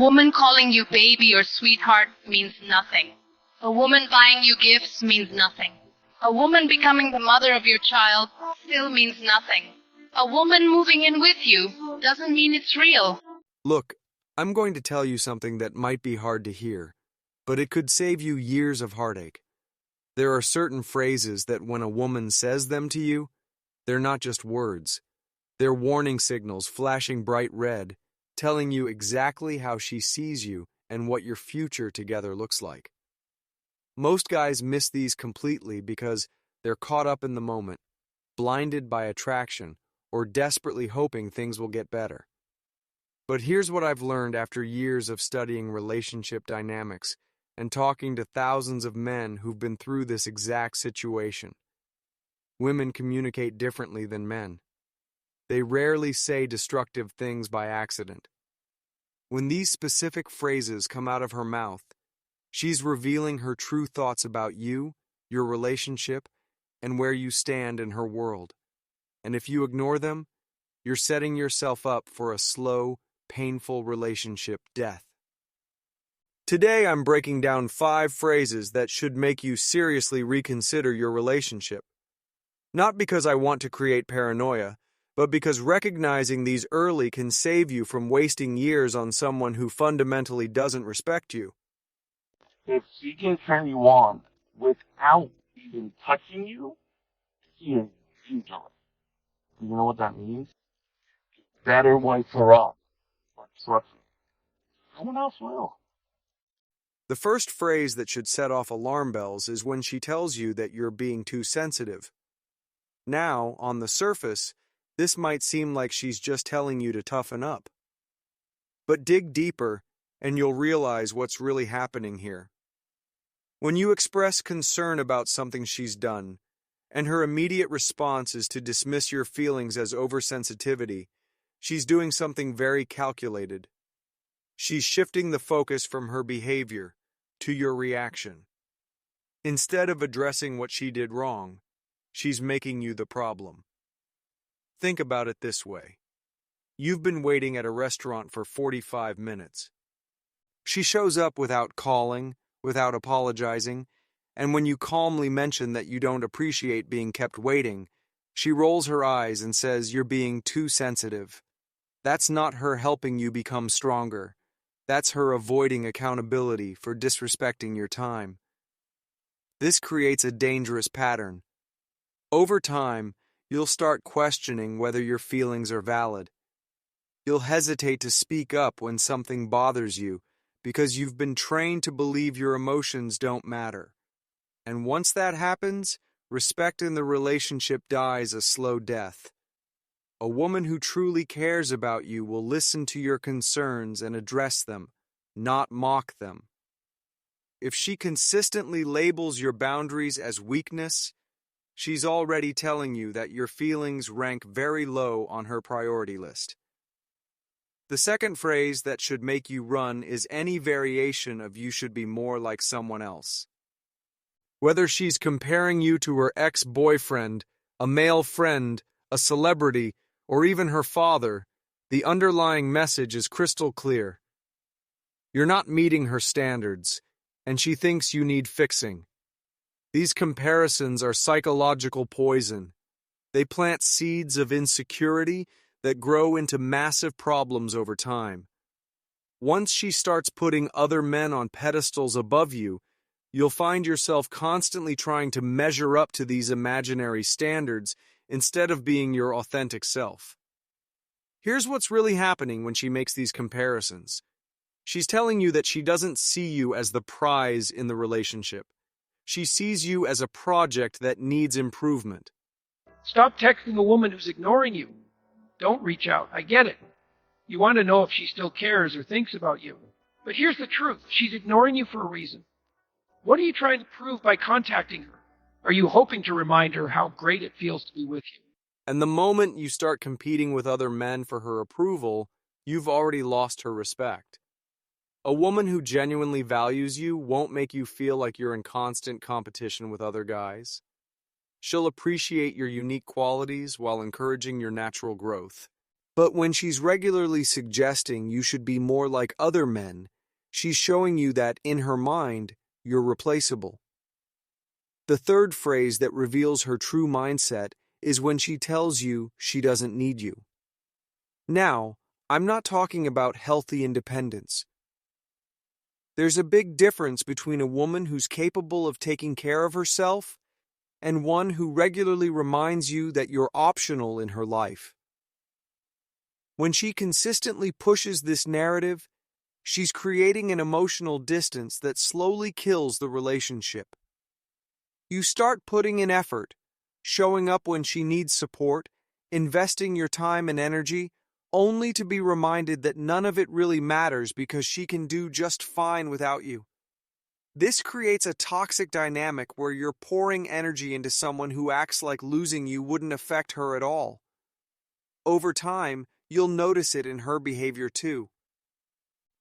woman calling you baby or sweetheart means nothing. A woman buying you gifts means nothing. A woman becoming the mother of your child still means nothing. A woman moving in with you doesn't mean it's real. Look, I'm going to tell you something that might be hard to hear, but it could save you years of heartache. There are certain phrases that when a woman says them to you, they're not just words. They're warning signals flashing bright red, telling you exactly how she sees you and what your future together looks like. Most guys miss these completely because they're caught up in the moment, blinded by attraction, or desperately hoping things will get better. But here's what I've learned after years of studying relationship dynamics and talking to thousands of men who've been through this exact situation. Women communicate differently than men. They rarely say destructive things by accident. When these specific phrases come out of her mouth, she's revealing her true thoughts about you, your relationship, and where you stand in her world. And if you ignore them, you're setting yourself up for a slow, painful relationship death. Today, I'm breaking down 5 phrases that should make you seriously reconsider your relationship. Not because I want to create paranoia, but because recognizing these early can save you from wasting years on someone who fundamentally doesn't respect you. If she can turn you on without even touching you, she is dangerous. You know what that means? Better wife her up. But trust me, someone else will. The first phrase that should set off alarm bells is when she tells you that you're being too sensitive. Now, on the surface, this might seem like she's just telling you to toughen up. But dig deeper, and you'll realize what's really happening here. When you express concern about something she's done, and her immediate response is to dismiss your feelings as oversensitivity, she's doing something very calculated. She's shifting the focus from her behavior to your reaction. Instead of addressing what she did wrong, she's making you the problem. Think about it this way. You've been waiting at a restaurant for 45 minutes. She shows up without calling, without apologizing, and when you calmly mention that you don't appreciate being kept waiting, she rolls her eyes and says you're being too sensitive. That's not her helping you become stronger. That's her avoiding accountability for disrespecting your time. This creates a dangerous pattern. Over time, you'll start questioning whether your feelings are valid. You'll hesitate to speak up when something bothers you because you've been trained to believe your emotions don't matter. And once that happens, respect in the relationship dies a slow death. A woman who truly cares about you will listen to your concerns and address them, not mock them. If she consistently labels your boundaries as weakness, she's already telling you that your feelings rank very low on her priority list. The second phrase that should make you run is any variation of "you should be more like someone else." Whether she's comparing you to her ex-boyfriend, a male friend, a celebrity, or even her father, the underlying message is crystal clear. You're not meeting her standards, and she thinks you need fixing. These comparisons are psychological poison. They plant seeds of insecurity that grow into massive problems over time. Once she starts putting other men on pedestals above you, you'll find yourself constantly trying to measure up to these imaginary standards instead of being your authentic self. Here's what's really happening when she makes these comparisons. She's telling you that she doesn't see you as the prize in the relationship. She sees you as a project that needs improvement. Stop texting a woman who's ignoring you. Don't reach out. I get it. You want to know if she still cares or thinks about you. But here's the truth. She's ignoring you for a reason. What are you trying to prove by contacting her? Are you hoping to remind her how great it feels to be with you? And the moment you start competing with other men for her approval, you've already lost her respect. A woman who genuinely values you won't make you feel like you're in constant competition with other guys. She'll appreciate your unique qualities while encouraging your natural growth. But when she's regularly suggesting you should be more like other men, she's showing you that, in her mind, you're replaceable. The third phrase that reveals her true mindset is when she tells you she doesn't need you. Now, I'm not talking about healthy independence. There's a big difference between a woman who's capable of taking care of herself and one who regularly reminds you that you're optional in her life. When she consistently pushes this narrative, she's creating an emotional distance that slowly kills the relationship. You start putting in effort, showing up when she needs support, investing your time and energy, only to be reminded that none of it really matters because she can do just fine without you. This creates a toxic dynamic where you're pouring energy into someone who acts like losing you wouldn't affect her at all. Over time, you'll notice it in her behavior too.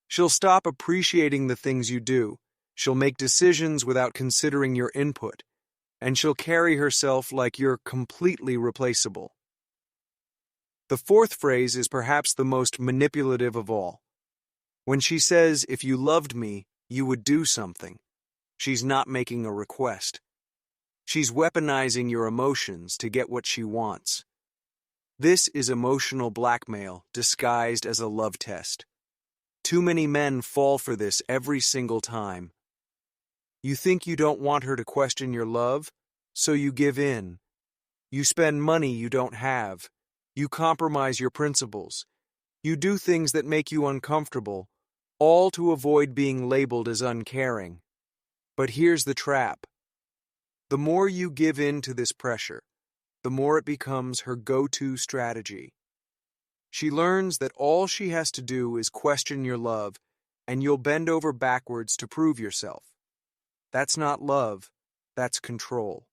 She'll stop appreciating the things you do, she'll make decisions without considering your input, and she'll carry herself like you're completely replaceable. The fourth phrase is perhaps the most manipulative of all. When she says, "If you loved me, you would do something," she's not making a request. She's weaponizing your emotions to get what she wants. This is emotional blackmail disguised as a love test. Too many men fall for this every single time. You think you don't want her to question your love, so you give in. You spend money you don't have. You compromise your principles. You do things that make you uncomfortable, all to avoid being labeled as uncaring. But here's the trap. The more you give in to this pressure, the more it becomes her go-to strategy. She learns that all she has to do is question your love, and you'll bend over backwards to prove yourself. That's not love, that's control.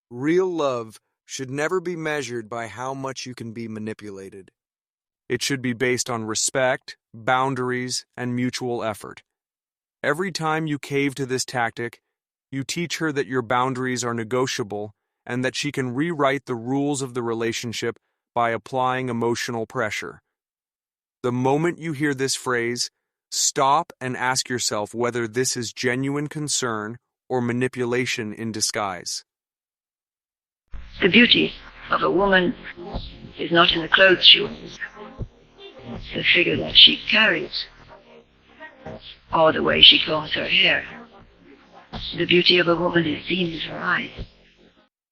Real love should never be measured by how much you can be manipulated. It should be based on respect, boundaries, and mutual effort. Every time you cave to this tactic, you teach her that your boundaries are negotiable and that she can rewrite the rules of the relationship by applying emotional pressure. The moment you hear this phrase, stop and ask yourself whether this is genuine concern or manipulation in disguise. The beauty of a woman is not in the clothes she wears, the figure that she carries, or the way she combs her hair. The beauty of a woman is seen in her eyes.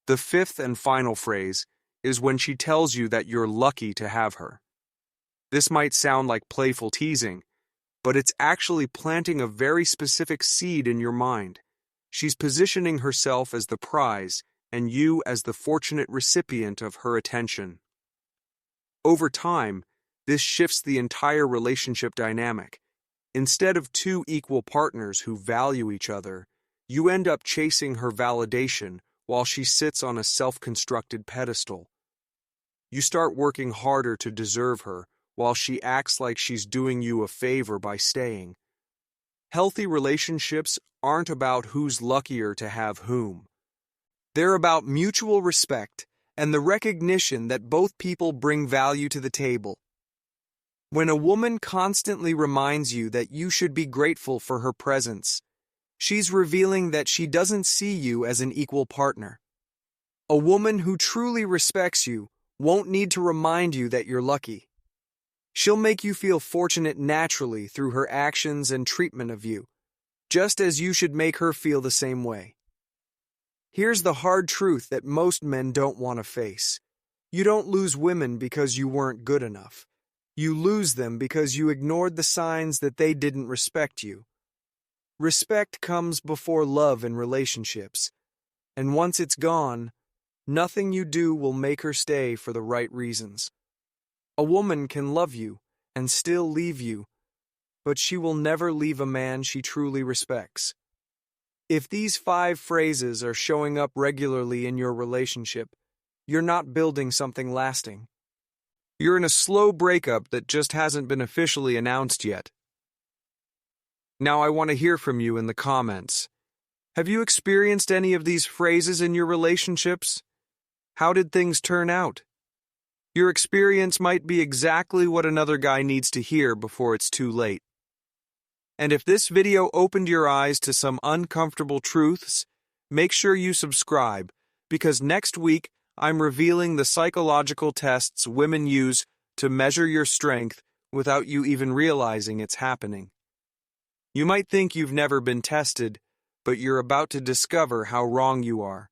The fifth and final phrase is when she tells you that you're lucky to have her. This might sound like playful teasing, but it's actually planting a very specific seed in your mind. She's positioning herself as the prize and you as the fortunate recipient of her attention. Over time, this shifts the entire relationship dynamic. Instead of two equal partners who value each other, you end up chasing her validation while she sits on a self-constructed pedestal. You start working harder to deserve her while she acts like she's doing you a favor by staying. Healthy relationships aren't about who's luckier to have whom. They're about mutual respect and the recognition that both people bring value to the table. When a woman constantly reminds you that you should be grateful for her presence, she's revealing that she doesn't see you as an equal partner. A woman who truly respects you won't need to remind you that you're lucky. She'll make you feel fortunate naturally through her actions and treatment of you, just as you should make her feel the same way. Here's the hard truth that most men don't want to face. You don't lose women because you weren't good enough. You lose them because you ignored the signs that they didn't respect you. Respect comes before love in relationships, and once it's gone, nothing you do will make her stay for the right reasons. A woman can love you and still leave you, but she will never leave a man she truly respects. If these 5 phrases are showing up regularly in your relationship, you're not building something lasting. You're in a slow breakup that just hasn't been officially announced yet. Now I want to hear from you in the comments. Have you experienced any of these phrases in your relationships? How did things turn out? Your experience might be exactly what another guy needs to hear before it's too late. And if this video opened your eyes to some uncomfortable truths, make sure you subscribe, because next week I'm revealing the psychological tests women use to measure your strength without you even realizing it's happening. You might think you've never been tested, but you're about to discover how wrong you are.